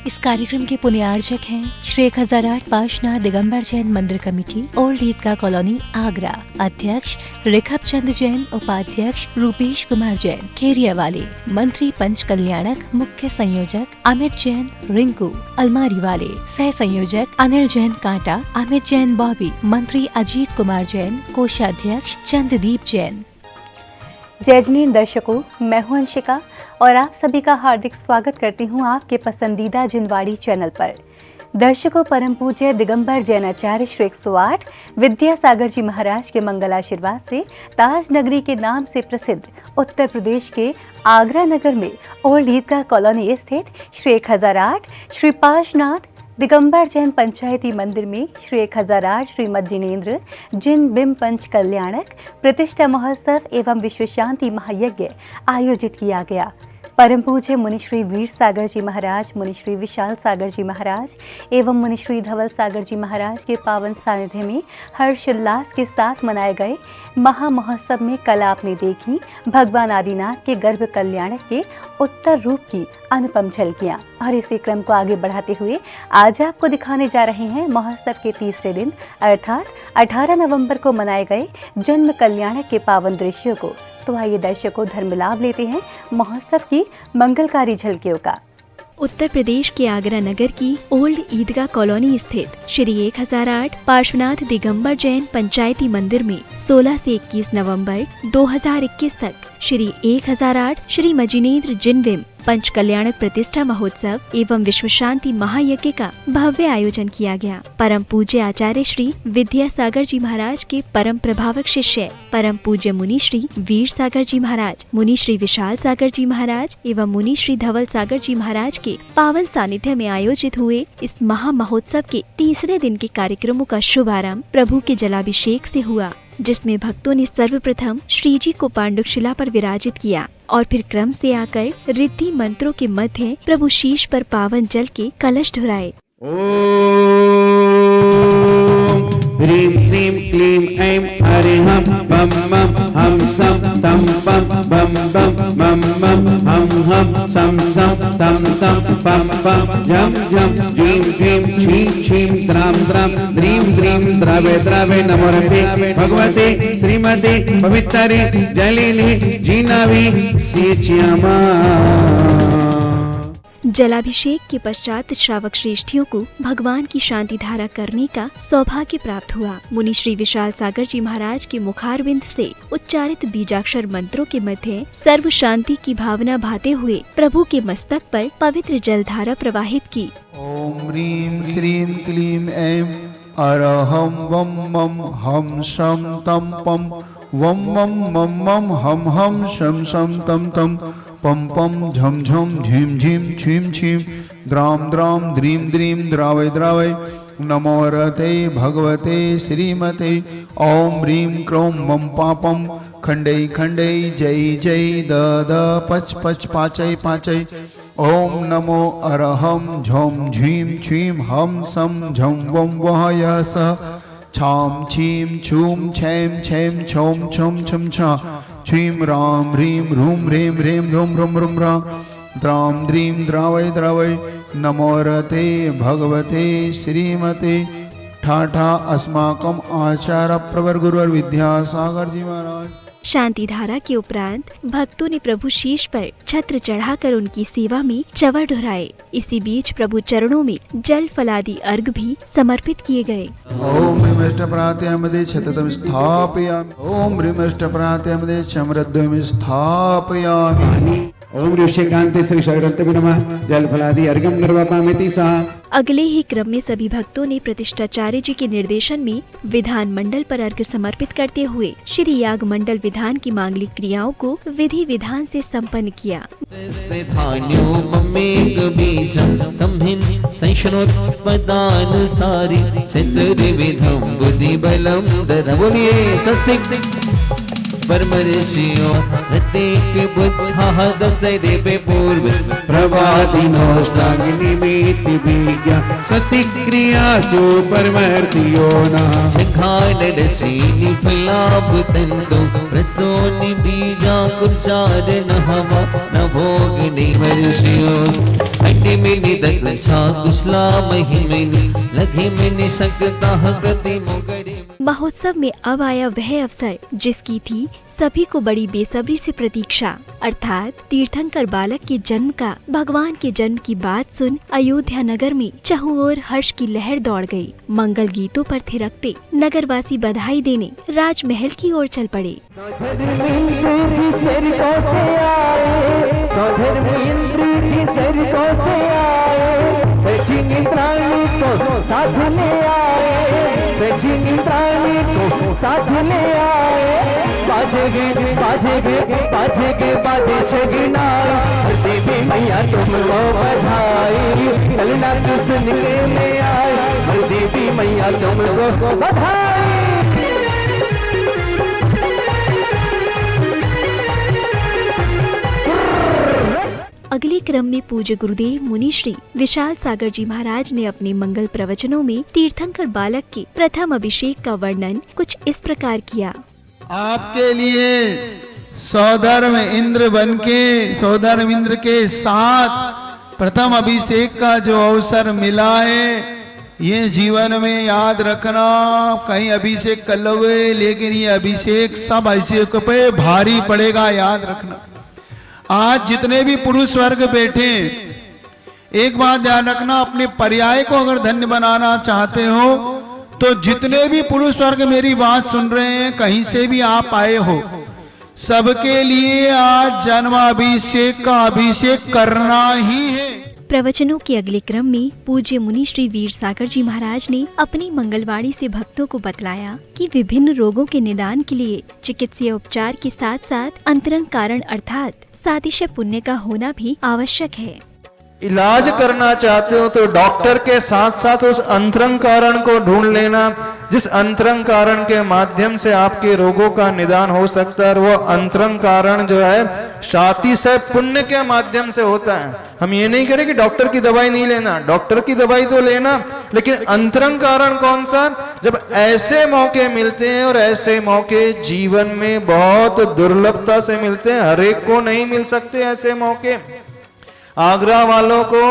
इस कार्यक्रम के पुण्यार्चक हैं श्री 1008 पार्श्वनाथ दिगंबर जैन मंदिर कमेटी, ओल्ड ईदगाह कॉलोनी, आगरा। अध्यक्ष रिखब चंद जैन, उपाध्यक्ष रूपेश कुमार जैन, खेरिया वाले। मंत्री पंच कल्याणक, मुख्य संयोजक अमित जैन, रिंकू अलमारी वाले। सह संयोजक अनिल जैन, कांटा। अमित जैन, बॉबी। मंत्री अजीत कुमार जैन, कोषाध्यक्ष चंद्रदीप जैन। जय जमीन दर्शकों, मैं हूं अंशिका और आप सभी का हार्दिक स्वागत करती हूं आपके पसंदीदा जिनवाड़ी चैनल पर। दर्शकों, परम पूज्य दिगंबर जैनाचार्य श्री 108 विद्यासागर जी महाराज के मंगल आशीर्वाद से ताज नगरी के नाम से प्रसिद्ध उत्तर प्रदेश के आगरा नगर में ओल्ड ईदगाह कॉलोनी स्थित श्री 1008 श्री पार्श्वनाथ दिगंबर जैन पंचायती मंदिर में श्री 1008 श्रीमद जिनेन्द्र जिन बिंब पंच कल्याणक प्रतिष्ठा महोत्सव एवं विश्व शांति महायज्ञ आयोजित किया गया। परम पूज्य मुनि श्री वीर सागर जी महाराज, मुनि श्री विशाल सागर जी महाराज एवं मुनि श्री धवल सागर जी महाराज के पावन सानिध्य में हर्षोल्लास के साथ मनाए गए महा महोत्सव में कल आपने देखी भगवान आदिनाथ के गर्भ कल्याणक के उत्तर रूप की अनुपम झलकियां। और इसी क्रम को आगे बढ़ाते हुए आज आपको दिखाने जा रहे हैं महोत्सव के तीसरे दिन अर्थात 18 नवंबर को मनाए गए जन्म कल्याणक के पावन दृश्यों को। तो आइए दर्शकों, धर्म लाभ लेते हैं महोत्सव की मंगलकारी झलकियों का। उत्तर प्रदेश के आगरा नगर की ओल्ड ईदगाह कॉलोनी स्थित श्री 1008 पार्श्वनाथ दिगंबर जैन पंचायती मंदिर में 16 से 21 नवंबर 2021 तक श्री 1008 श्री मजिनेन्द्र जिनविम पंच कल्याणक प्रतिष्ठा महोत्सव एवं विश्व शांति महायज्ञ का भव्य आयोजन किया गया। परम पूज्य आचार्य श्री विद्यासागर जी महाराज के परम प्रभावक शिष्य परम पूज्य मुनि श्री वीर सागर जी महाराज, मुनि श्री विशाल सागर जी महाराज एवं मुनि श्री धवल सागर जी महाराज के पावन सानिध्य में आयोजित हुए इस महा महोत्सव के तीसरे दिन के कार्यक्रमों का शुभारंभ प्रभु के जलाभिषेक से हुआ, जिसमें भक्तों ने सर्वप्रथम श्री जी को पांडुशिला पर विराजित किया और फिर क्रम से आकर रिद्धि मंत्रों के मध्य प्रभु शीश पर पावन जल के कलश ढुराए। ह्रीं श्रीं क्लीं ऐं हरिहं बम बम हम सम तम बम बम बम मम मम हम हम सम सम तम तम बम बम झम झम ह्रीं ह्रीं छीं छीं द्रां द्रां द्रीं द्रीं द्रवे द्रवे नमोरते भगवते श्रीमते पवित्रे जलिनी जीनावी सीच्यमा। जलाभिषेक के पश्चात श्रावक श्रेष्ठियों को भगवान की शांति धारा करने का सौभाग्य प्राप्त हुआ। मुनि श्री विशाल सागर जी महाराज के मुखारविंद से उच्चारित बीजाक्षर मंत्रों के मध्य सर्व शांति की भावना भाते हुए प्रभु के मस्तक पर पवित्र जलधारा प्रवाहित की। ओम ह्रीं श्रीं क्लीं ऐं अरहं वम मम हम शम तम पम वम मम मम मम हम हम शम शम तम तम पम पम झम झम झीम झीम छीम छीम द्राम द्राम द्रीं द्रीं द्रावय द्रावय नमो रते भगवते श्रीमते ओम ह्रीं क्रों मम पापम खंडै खंडै जय जय द द पच पच पाचय पाचय ओम नमो अरहं झोम झीम छीम हम सम झम वम वह यस छाम छीम छूम छैम छैम छोम छम छम छा छीम राम ह्रीं रूम ह्रीं ह्रीं रूम रूम रूम राम द्राम द्रीं द्रावय द्रावय नमो रते भगवते श्रीमते ठाठा अस्माकम आचार्य प्रवर गुरुवर विद्यासागर जी महाराज। शांति धारा के उपरांत भक्तों ने प्रभु शीश पर छत्र चढ़ाकर उनकी सेवा में चंवर ढुराए। इसी बीच प्रभु चरणों में जल फलादि अर्घ भी समर्पित किए गए। ओम ह्रीमष्टप्रात्यमदे छततम स्थापयामि ओम ह्रीमष्टप्रात्यमदे चमरद्वयं स्थापयामि ओम ऋषिकांते श्री शरदत्ते नमः जल फलादि अर्घ्यं निर्वापयामि सा। अगले ही क्रम में सभी भक्तों ने प्रतिष्ठाचार्य जी के निर्देशन में विधान मंडल पर अर्घ्य समर्पित करते हुए श्री याग मंडल विधान की मांगलिक क्रियाओं को विधि विधान से संपन्न किया। परम ऋषियों प्रत्येक बुद्धा दशरे पे पूर्व प्रभादिनो श्लाघनिमित विज्ञा सतिक्रियासु परम ऋषियों न शंखाल ऋषि फलाभ तंदो प्रसोनि बीजा कुचार न हवा न भोग निवर्षियों अंडे में निदक सा कुशला महिमिनी लगे में सकता कृति मुगरे। महोत्सव में अब आया वह अवसर जिसकी थी सभी को बड़ी बेसब्री से प्रतीक्षा, अर्थात तीर्थंकर बालक के जन्म का। भगवान के जन्म की बात सुन अयोध्या नगर में चहुं ओर हर्ष की लहर दौड़ गई। मंगल गीतों पर थिरकते नगरवासी बधाई देने राजमहल की ओर चल पड़े। साथ में आए बाजे शगनाई देवी मैया तुमको बधाई ललना की सुन के में आए देवी मैया तुमको बधाई। अगले क्रम में पूज्य गुरुदेव मुनि श्री विशाल सागर जी महाराज ने अपने मंगल प्रवचनों में तीर्थंकर बालक के प्रथम अभिषेक का वर्णन कुछ इस प्रकार किया। आपके लिए सौधर्म इंद्र बनके सौधर्म इंद्र के साथ प्रथम अभिषेक का जो अवसर मिला है, ये जीवन में याद रखना। कहीं अभिषेक कर लोगे लेकिन ये अभिषेक सब अभिषेक पे भारी पड़ेगा, याद रखना। आज जितने भी पुरुष वर्ग बैठे, एक बात ध्यान रखना, अपने पर्याय को अगर धन्य बनाना चाहते हो तो जितने भी पुरुष वर्ग मेरी बात सुन रहे हैं, कहीं से भी आप आए हो, सबके लिए आज जन्माभिषेक का अभिषेक करना ही है। प्रवचनों के अगले क्रम में पूज्य मुनि श्री वीर सागर जी महाराज ने अपनी मंगलवाणी से भक्तों को बतलाया कि विभिन्न रोगों के निदान के लिए चिकित्सीय उपचार के साथ साथ अंतरंग कारण अर्थात सातिशय पुण्य का होना भी आवश्यक है। इलाज करना चाहते हो तो डॉक्टर के साथ साथ उस अंतरंग कारण को ढूंढ लेना, जिस अंतरंग कारण के माध्यम से आपके रोगों का निदान हो सकता है। वो अंतरंग कारण जो है सातिशय पुण्य के माध्यम से होता है। हम ये नहीं करें कि डॉक्टर की दवाई नहीं लेना, डॉक्टर की दवाई तो लेना, लेकिन अंतरंग कारण कौन सा? जब ऐसे मौके मिलते हैं, और ऐसे मौके जीवन में बहुत दुर्लभता से मिलते हैं, हर एक को नहीं मिल सकते ऐसे मौके। आगरा वालों को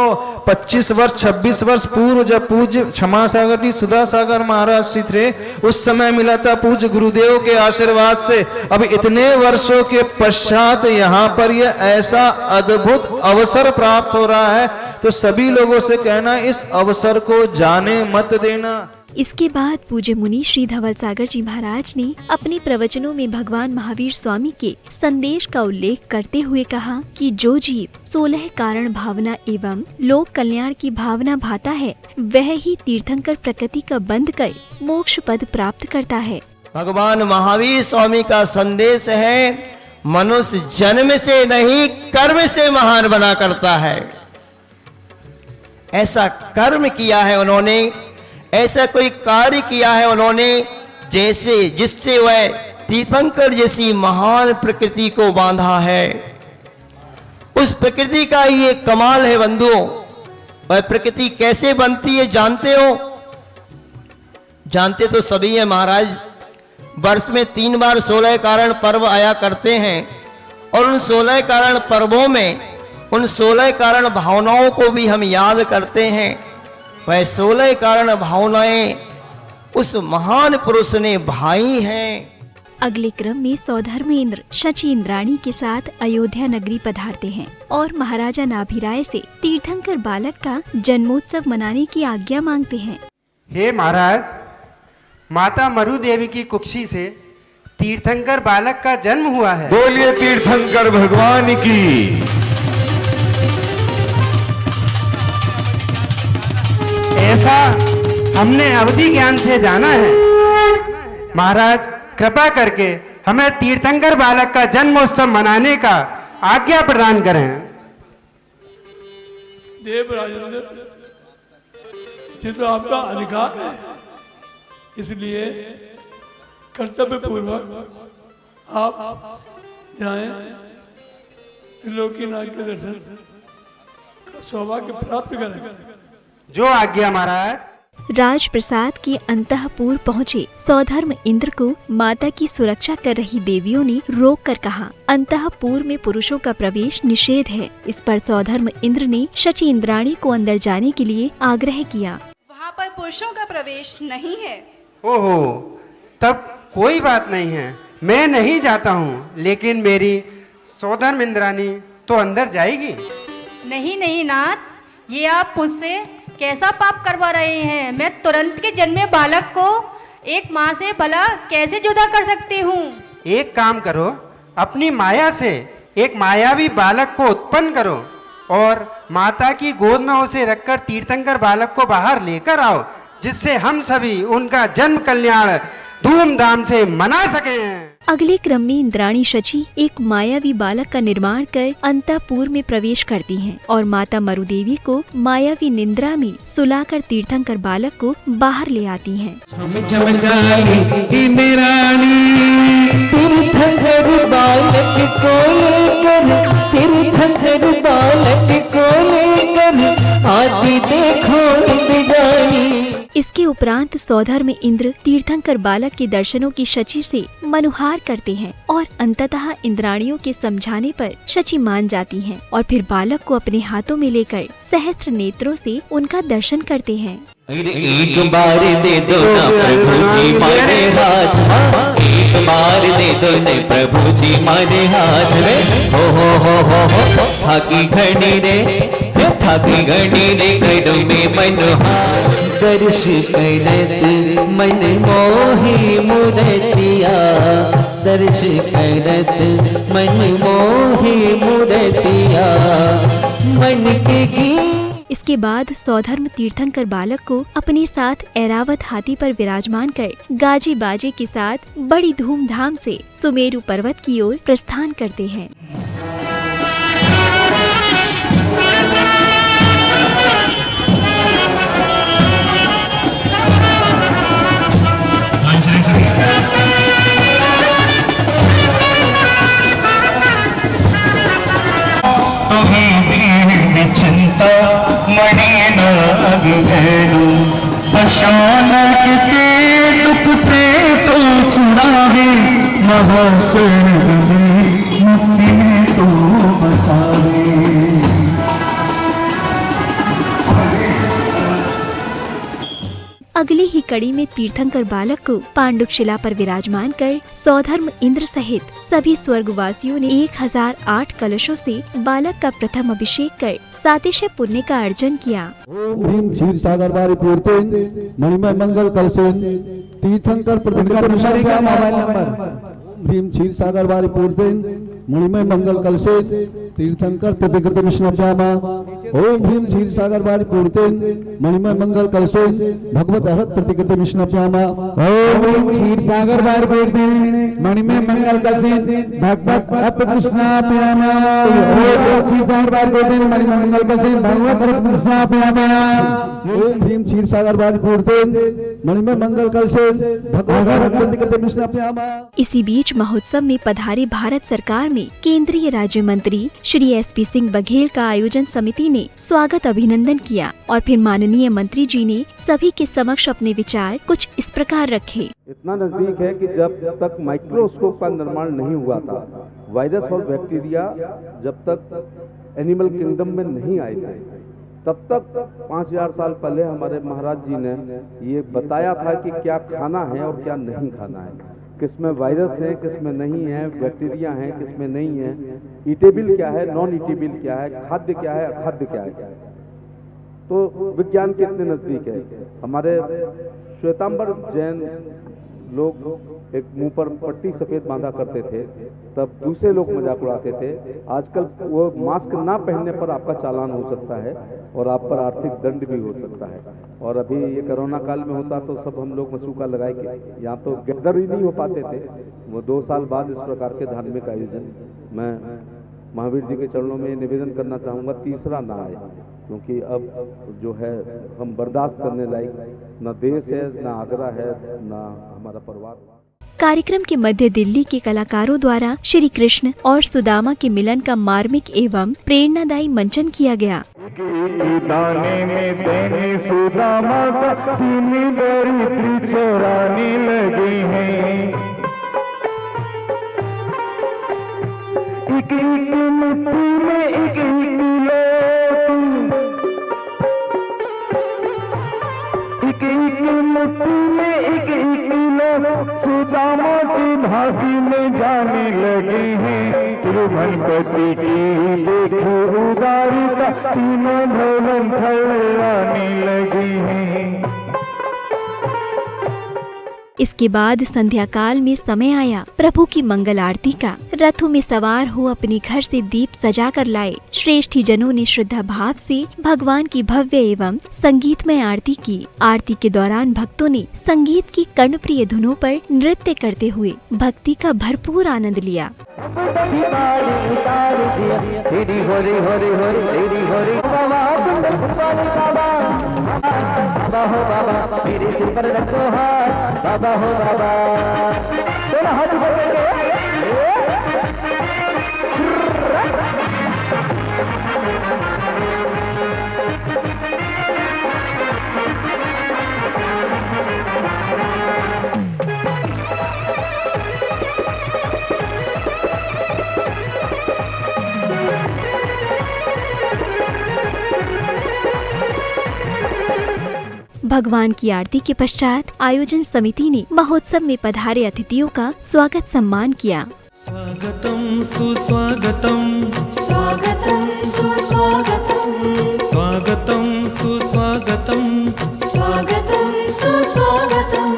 25 वर्ष 26 वर्ष पूर्व जब पूज्य क्षमा सागर जी सुधा सागर महाराज जी थे, उस समय मिला था पूज्य गुरुदेव के आशीर्वाद से। अब इतने वर्षों के पश्चात यहाँ पर यह ऐसा अद्भुत अवसर प्राप्त हो रहा है, तो सभी लोगों से कहना इस अवसर को जाने मत देना। इसके बाद पूज्य मुनि श्री धवल सागर जी महाराज ने अपने प्रवचनों में भगवान महावीर स्वामी के संदेश का उल्लेख करते हुए कहा कि जो जीव 16 कारण भावना एवं लोक कल्याण की भावना भाता है, वह ही तीर्थंकर प्रकृति का बंध कर मोक्ष पद प्राप्त करता है। भगवान महावीर स्वामी का संदेश है, मनुष्य जन्म से नहीं कर्म से महान बना करता है। ऐसा कर्म किया है उन्होंने, ऐसा कोई कार्य किया है उन्होंने जैसे जिससे वह तीर्थंकर जैसी महान प्रकृति को बांधा है। उस प्रकृति का ये कमाल है बंधुओं। वह प्रकृति कैसे बनती है जानते हो? जानते तो सभी है महाराज। वर्ष में 3 बार 16 कारण पर्व आया करते हैं, और उन 16 कारण पर्वों में उन 16 कारण भावनाओं को भी हम याद करते हैं। वह 16 कारण भावनाएं उस महान पुरुष ने भाई हैं। अगले क्रम में सौधर्मेंद्र शची इंद्राणी के साथ अयोध्या नगरी पधारते हैं और महाराजा नाभिराय से तीर्थंकर बालक का जन्मोत्सव मनाने की आज्ञा मांगते हैं। हे महाराज, माता मरु देवी की कुक्षी से तीर्थंकर बालक का जन्म हुआ है। बोलिए तीर्थंकर भगवान की। ऐसा हमने अवधि ज्ञान से जाना है। महाराज, कृपा करके हमें तीर्थंकर बालक का जन्मोत्सव मनाने का आज्ञा प्रदान करें। देव राजेंद्र, ये तो आपका अधिकार है, इसलिए कर्तव्य पूर्वक आप जाएं, त्रिलोकीनाथ के दर्शन का सौभाग्य प्राप्त करें। जो आज्ञा महाराज। राजप्रसाद के अंतःपुर पहुँचे सौधर्म इंद्र को माता की सुरक्षा कर रही देवियों ने रोक कर कहा, अंतःपुर में पुरुषों का प्रवेश निषेध है। इस पर सौधर्म इंद्र ने शची इंद्राणी को अंदर जाने के लिए आग्रह किया। वहाँ पर पुरुषों का प्रवेश नहीं है। ओहो, तब कोई बात नहीं है, मैं नहीं जाता हूँ, लेकिन मेरी सौधर्म इंद्राणी तो अंदर जाएगी। नहीं नहीं नाथ, ये आप मुझसे कैसा पाप करवा रहे हैं? मैं तुरंत के जन्मे बालक को एक माँ से भला कैसे जुदा कर सकती हूँ? एक काम करो, अपनी माया से एक मायावी बालक को उत्पन्न करो और माता की गोद में उसे रखकर तीर्थंकर बालक को बाहर लेकर आओ, जिससे हम सभी उनका जन्म कल्याण धूमधाम से मना सकें। अगले क्रम में इंद्राणी शची एक मायावी बालक का निर्माण कर अंतःपुर में प्रवेश करती हैं और माता मरुदेवी को मायावी निद्रा में सुलाकर तीर्थंकर बालक को बाहर ले आती हैं। तीर्थंकर बालक को लेकर आती देखो इंद्राणी। इसके उपरांत सौधर्म इंद्र तीर्थंकर बालक के दर्शनों की शची से मनुहार करते हैं और अंततः इंद्राणियों के समझाने पर शची मान जाती हैं और फिर बालक को अपने हाथों में लेकर सहस्त्र नेत्रों से उनका दर्शन करते हैं। एक बार दे दो ना प्रभु जी मारे हाथ, एक बार दे दो ने प्रभु जी मारे हाथ रे। हो थाकी घड़ी रे, थाकी घड़ी रे करो में मनोहार। दर्श करत मन मोहि मूर्तिया, दर्श करत मन मोहि मूर्तिया, मन के गीत। इसके बाद सौधर्म तीर्थंकर बालक को अपने साथ ऐरावत हाथी पर विराजमान कर गाजे बाजे के साथ बड़ी धूमधाम से सुमेरु पर्वत की ओर प्रस्थान करते हैं। चिंता मणि नाग भेड़ू, अचानक के दुख से तो छुड़ावे, महाशरण मुक्ति तो बसावे। अगली ही कड़ी में तीर्थंकर बालक को पांडुशिला पर विराजमान कर सौधर्म इंद्र सहित सभी स्वर्गवासियों ने 1008 कलशों से बालक का प्रथम अभिषेक कर सातिशय पुण्य का अर्जन किया। ओम ह्रीं क्षीर सागर वारी पूर्तेन मणिमय मंगल कलशेन तीर्थंकर मोबाइल नंबर ह्रीं क्षीर सागर वारी पूर्तेन मणिमय मंगल कलशेन तीर्थंकर प्रतिकृत विष्णुभ्यामा। ओम ह्रीं क्षीर सागर वारी पूर्तेन मणिमय मंगल कलशेन भगवत अहत प्रतिकृत विष्णुभ्यामा। ओम ह्रीं क्षीर सागर वारी पूर्तेन मणिमय मंगल कलशेन भगवत अहत कृष्णाभ्यामा। ओम क्षीर सागर वारी पूर्तेन मणिमय मंगल कलशेन भगवत अहत कृष्णाभ्यामा। ओम ह्रीं क्षीर सागर वारी पूर्तेन मणिमय मंगल कलशेन भगवत अहत प्रतिकृत विष्णुभ्यामा। इसी बीच महोत्सव में पधारे भारत सरकार में केंद्रीय राज्य मंत्री श्री SP सिंह बघेल का आयोजन समिति ने स्वागत अभिनंदन किया और फिर माननीय मंत्री जी ने सभी के समक्ष अपने विचार कुछ इस प्रकार रखे। इतना नजदीक है कि जब तक माइक्रोस्कोप का निर्माण नहीं हुआ था, वायरस और बैक्टीरिया जब तक एनिमल किंगडम में नहीं आए थे, तब तक 5000 साल पहले हमारे महाराज जी ने ये बताया था कि क्या खाना है और क्या नहीं खाना है, किसमें वायरस है किसमें नहीं है, बैक्टीरिया है किसमें नहीं है, ईटेबल क्या है नॉन ईटेबल क्या है, खाद्य क्या है अखाद्य क्या है। तो विज्ञान कितने नजदीक है। हमारे श्वेतांबर जैन लोग एक मुंह पर पट्टी सफेद बांधा करते थे, तब दूसरे लोग मजाक उड़ाते थे। आजकल वो मास्क ना पहनने पर आपका चालान हो सकता है और आप पर आर्थिक दंड भी हो सकता है। और अभी ये कोरोना काल में होता तो सब हम लोग मसूका लगाए के यहाँ तो गदर ही नहीं हो पाते थे। वो 2 साल बाद इस प्रकार के धार्मिक आयोजन मैं महावीर जी के चरणों में निवेदन करना चाहूँगा, तीसरा ना आए, क्योंकि अब जो है हम बर्दाश्त करने लायक न देश है, न आगरा है, न हमारा परिवार। कार्यक्रम के मध्य दिल्ली के कलाकारों द्वारा श्री कृष्ण और सुदामा के मिलन का मार्मिक एवं प्रेरणादायी मंचन किया गया। दाने में देने सुदामा का चीनी दरिद्री चोराने लगे हैं। एक मिट्टी में एक मिट्टी में एक किलो सुदामा की भागी में जाने लगे हैं। तिरुभनपति की देखो उदारिता तीनों भवन फैलाने लगे हैं। इसके बाद संध्या काल में समय आया प्रभु की मंगल आरती का। रथों में सवार हो अपने घर से दीप सजा कर लाए श्रेष्ठी जनों ने श्रद्धा भाव से भगवान की भव्य एवं संगीतमय आरती की। आरती के दौरान भक्तों ने संगीत की कर्णप्रिय धुनों पर नृत्य करते हुए भक्ति का भरपूर आनंद लिया। बाबा मेरे सिर पर रखो हाथ, बाबा हो बाबा दोनों हाथ ऊपर करके भगवान की आरती के पश्चात आयोजन समिति ने महोत्सव में पधारे अतिथियों का स्वागत सम्मान किया। स्वागतम सुस्वागतम, स्वागतम सुस्वागतम, स्वागतम सुस्वागतम, स्वागतम सुस्वागतम।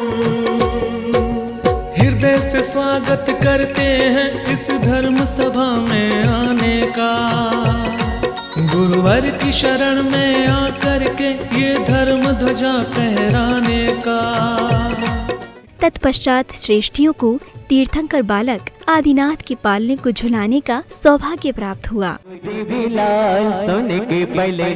हृदय से स्वागत करते हैं इस धर्म सभा में आने का। गुरुवर की शरण में आकर के ये धर्म ध्वजा फहराने का। तत्पश्चात श्रेष्ठियों को तीर्थंकर बालक आदिनाथ के पालने को झुलाने का सौभाग्य प्राप्त हुआ। देवी लाल सोने के पलने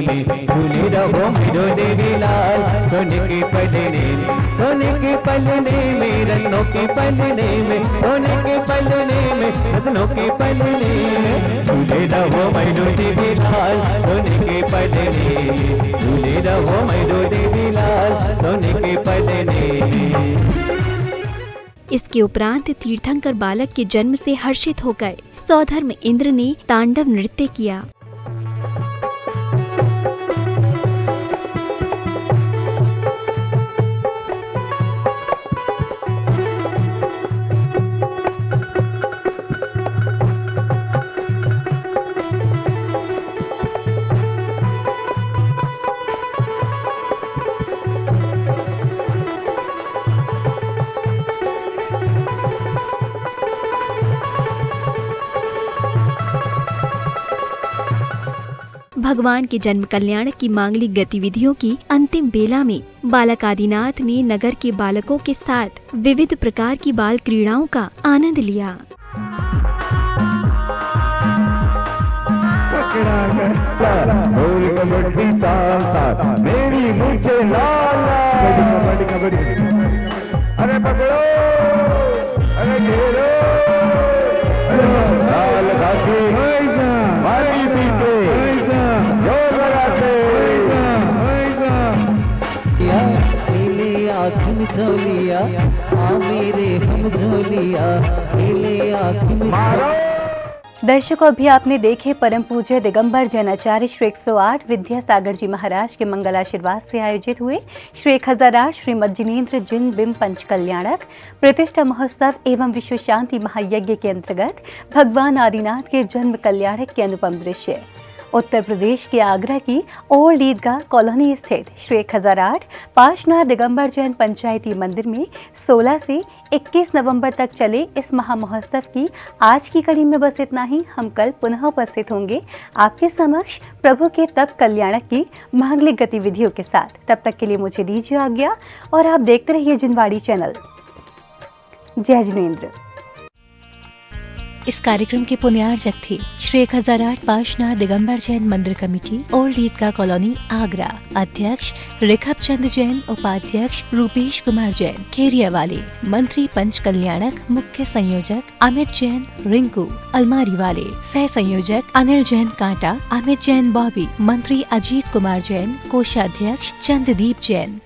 में झूले रहो मेरो देवी लाल, सोने के पलने में, सोने के पलने में, रत्नों के पलने में, सोने के पलने में, रत्नों के पलने में, झूले रहो मेरो देवी लाल, सोने के पलने में, झूले रहो मेरो देवी लाल, सोने के पलने में। इसके उपरांत तीर्थंकर बालक के जन्म से हर्षित होकर सौधर्म इंद्र ने तांडव नृत्य किया। भगवान के जन्म कल्याण की मांगलिक गतिविधियों की अंतिम बेला में बालक आदिनाथ ने नगर के बालकों के साथ विविध प्रकार की बाल क्रीड़ाओं का आनंद लिया। मेरी मुझे लाल कबड्डी, अरे पकड़ो, अरे घेरो, लाल घाटी मारी पीते जोर लगाते। आँखिन झोलिया मेरे हम झोलिया नीले आँखिन मारो। दर्शकों, अभी आपने देखे परम पूज्य दिगंबर जैन आचार्य श्री 108 विद्यासागर जी महाराज के मंगल आशीर्वाद से आयोजित हुए श्री 1008 श्रीमद जिनेन्द्र जिन बिंब पंच कल्याणक प्रतिष्ठा महोत्सव एवं विश्व शांति महायज्ञ के अंतर्गत भगवान आदिनाथ के जन्म कल्याणक के अनुपम दृश्य। उत्तर प्रदेश के आगरा की ओल्ड ईदगाह कॉलोनी स्थित श्री 1008 पार्श्वनाथ दिगंबर जैन पंचायती मंदिर में 16 से 21 नवंबर तक चले इस महामहोत्सव की आज की कड़ी में बस इतना ही। हम कल पुनः उपस्थित होंगे आपके समक्ष प्रभु के तप कल्याणक की मांगलिक गतिविधियों के साथ। तब तक के लिए मुझे दीजिए आज्ञा और आप देखते रहिए जिनवाड़ी चैनल। जय जिनेन्द्र। इस कार्यक्रम के पुण्यार्जक थे श्री 1008 पार्श्वनाथ दिगंबर जैन मंदिर कमेटी, ओल्ड ईदगाह कॉलोनी, आगरा। अध्यक्ष रेखब चंद जैन, उपाध्यक्ष रूपेश कुमार जैन, खेरिया वाले। मंत्री पंच कल्याणक, मुख्य संयोजक अमित जैन, रिंकू अलमारी वाले। सह संयोजक अनिल जैन, कांटा। अमित जैन, बॉबी। मंत्री अजीत कुमार जैन, कोषाध्यक्ष चंद्रदीप जैन।